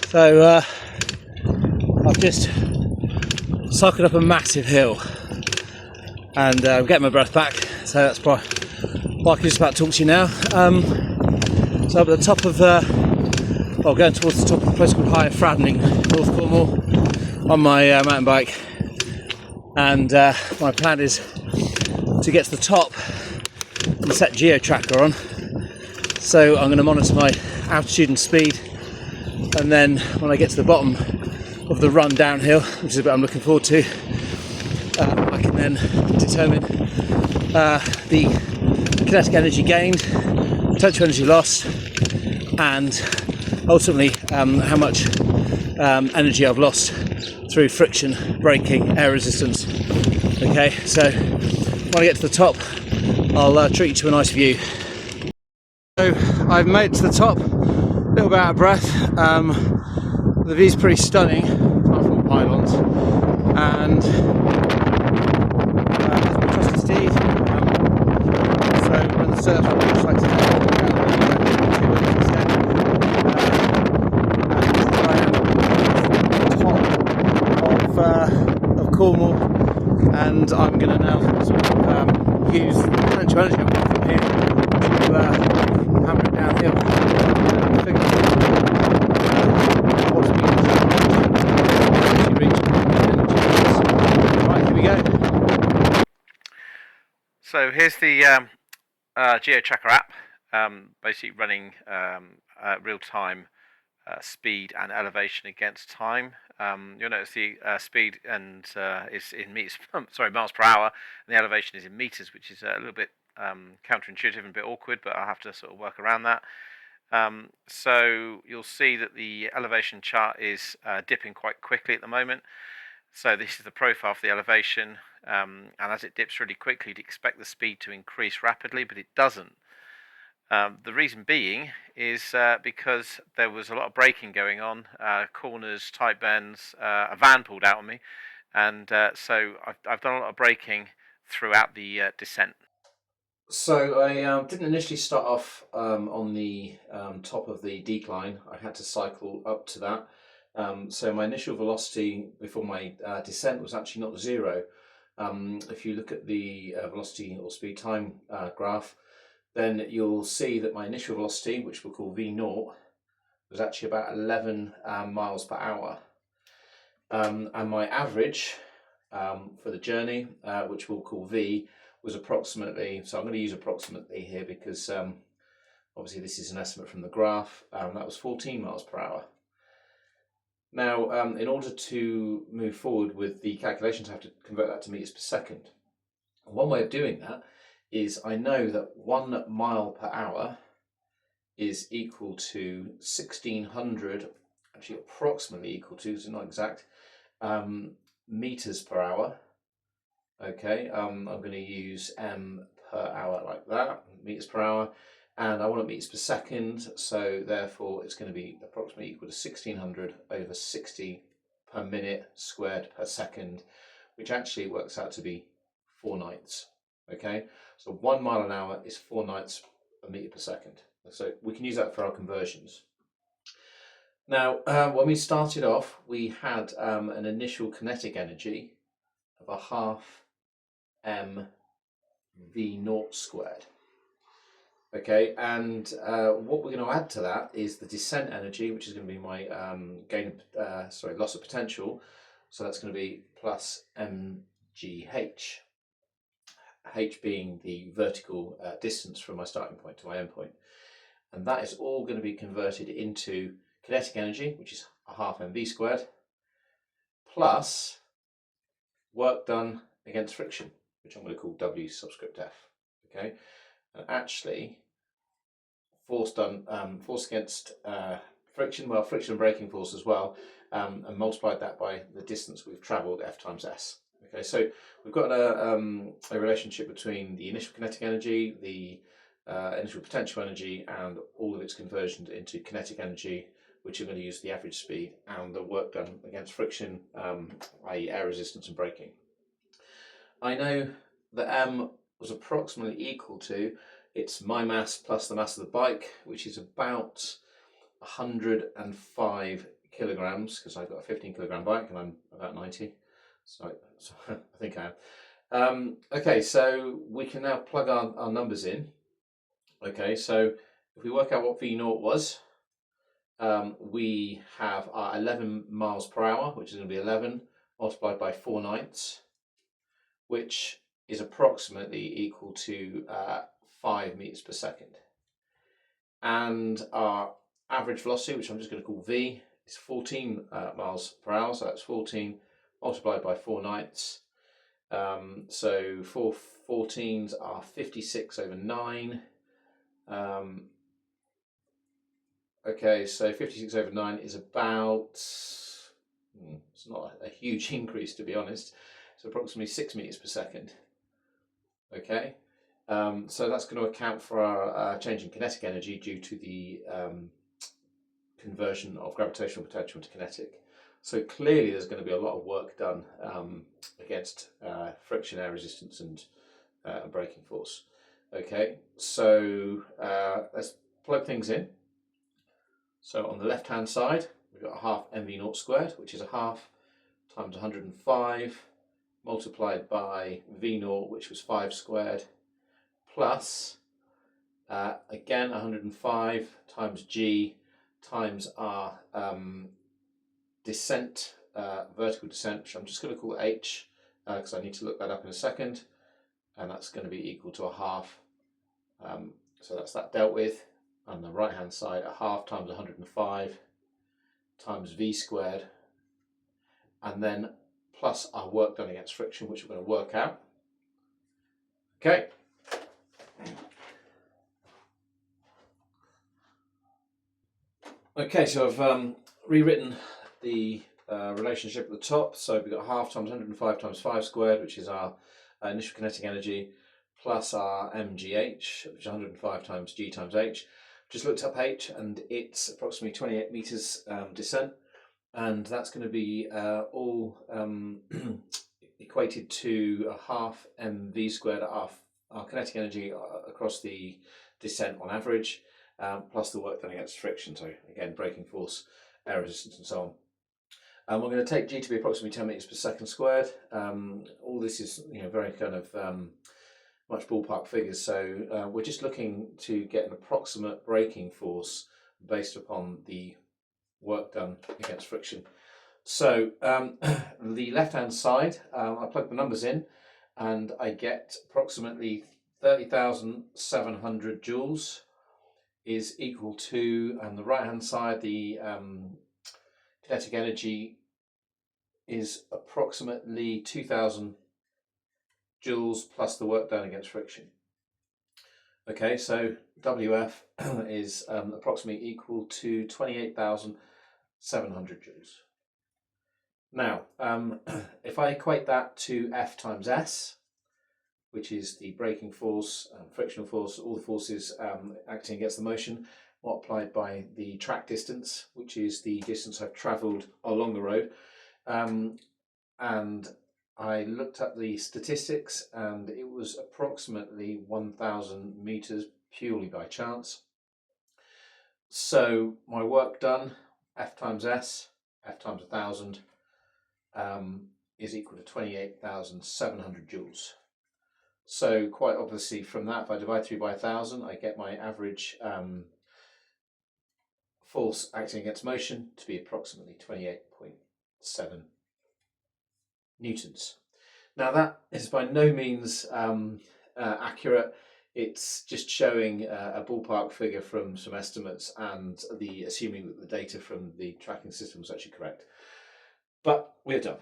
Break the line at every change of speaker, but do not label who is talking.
So I've just cycled up a massive hill and I'm getting my breath back, so that's why I can just about talk to you now. So I'm at the top of, going towards the top of a place called High Fradning, North Cornwall, on my mountain bike, and my plan is to get to the top and set geo-tracker on, so I'm going to monitor my altitude and speed, and then when I get to the bottom of the run downhill, which is a bit I'm looking forward to, I can then determine the kinetic energy gained, potential energy lost, and ultimately how much energy I've lost through friction, braking, air resistance. Okay, so when I get to the top, I'll treat you to a nice view. So I've made it to the top, a little bit out of breath. The view's pretty stunning, apart from the pylons, and there's my trusty steed. So when the surf happens, I like to take it down the instead. And I am at the top of Cornwall, and I'm going to now use the potential energy I've got from here to hammer it downhill. Right, here we go. So here's the geo-tracker app, basically running real-time speed and elevation against time. You'll notice the speed and is in meters, miles per hour, and the elevation is in meters, which is a little bit counterintuitive and a bit awkward, but I'll have to sort of work around that. So you'll see that the elevation chart is dipping quite quickly at the moment. So this is the profile for the elevation, and as it dips really quickly, you'd expect the speed to increase rapidly, but it doesn't. The reason being is because there was a lot of braking going on, corners, tight bends, a van pulled out on me, and so I've done a lot of braking throughout the descent. So I didn't initially start off on the top of the decline. I had to cycle up to that. So my initial velocity before my descent was actually not zero. If you look at the velocity or speed time graph, then you'll see that my initial velocity, which we'll call V0, was actually about 11 miles per hour. And my average for the journey, which we'll call V, was approximately, so I'm going to use approximately here because obviously this is an estimate from the graph, that was 14 miles per hour. Now, in order to move forward with the calculations, I have to convert that to meters per second. One way of doing that is I know that 1 mile per hour is equal to 1600, actually approximately equal to, so not exact, meters per hour. Okay, I'm going to use m per hour like that, meters per hour, and I want it meters per second, so therefore it's going to be approximately equal to 1600 over 60 per minute squared per second, which actually works out to be 4 ninths. Okay, so 1 mile an hour is 4 ninths a meter per second. So we can use that for our conversions. Now, when we started off, we had an initial kinetic energy of a half m v0 squared. Okay, and what we're going to add to that is the descent energy, which is going to be my loss of potential. So that's going to be plus mgh, h being the vertical distance from my starting point to my end point, and that is all going to be converted into kinetic energy, which is a half mv squared, plus work done against friction, which I'm going to call W subscript F. Okay, and actually force against friction, well, friction and braking force as well, and multiplied that by the distance we've travelled, F times S. Okay, so we've got a relationship between the initial kinetic energy, the initial potential energy, and all of its conversions into kinetic energy, which are going to use the average speed and the work done against friction, i.e. air resistance and braking. I know that m was approximately equal to, it's my mass plus the mass of the bike, which is about
105 kilograms, because I've got a 15 kilogram bike and I'm about 90, so I think I am. Okay, so we can now plug our numbers in. Okay, so if we work out what V0 was, we have our 11 miles per hour, which is going to be 11 multiplied by 4/9, which is approximately equal to 5 meters per second. And our average velocity, which I'm just going to call V, is 14 miles per hour, so that's 14 multiplied by 4/9. So 4 14s are 56 over 9. Okay, so 56 over 9 is about, it's not a huge increase to be honest, it's approximately 6 meters per second. Okay, so that's going to account for our change in kinetic energy due to the conversion of gravitational potential to kinetic. So clearly there's going to be a lot of work done against friction, air resistance and braking force. Okay, so let's plug things in. So on the left hand side we've got a half mv0 squared, which is a half times 105 multiplied by v0, which was 5 squared, plus again 105 times g times our descent, vertical descent, which I'm just going to call h because I need to look that up in a second, and that's going to be equal to a half. So that's that dealt with. On the right hand side, a half times 105 times v squared, and then plus our work done against friction, which we're going to work out. Okay. Okay, so I've rewritten the relationship at the top. So we've got half times 105 times 5 squared, which is our initial kinetic energy, plus our mgh, which is 105 times g times h. Just looked up h, and it's approximately 28 meters descent, and that's going to be all equated to a half mv squared, our kinetic energy across the descent on average, plus the work done against friction, so again braking force, air resistance and so on. We're going to take g to be approximately 10 meters per second squared. All this is very kind of much ballpark figures, so we're just looking to get an approximate braking force based upon the work done against friction. So the left hand side, I plug the numbers in and I get approximately 30,700 joules is equal to, and the right hand side, the kinetic energy is approximately 2,000 joules plus the work done against friction. Okay, so WF is approximately equal to 28,700 joules. Now, if I equate that to F times S, which is the braking force, frictional force, all the forces acting against the motion, multiplied by the track distance, which is the distance I've travelled along the road, and I looked at the statistics, and it was approximately 1,000 meters purely by chance. So my work done, F times S, F times 1,000, is equal to 28,700 joules. So quite obviously from that, if I divide through by 1,000, I get my average force acting against motion to be approximately 28.7 newtons. Now that is by no means accurate. It's just showing a ballpark figure from some estimates and assuming that the data from the tracking system was actually correct. But we're done.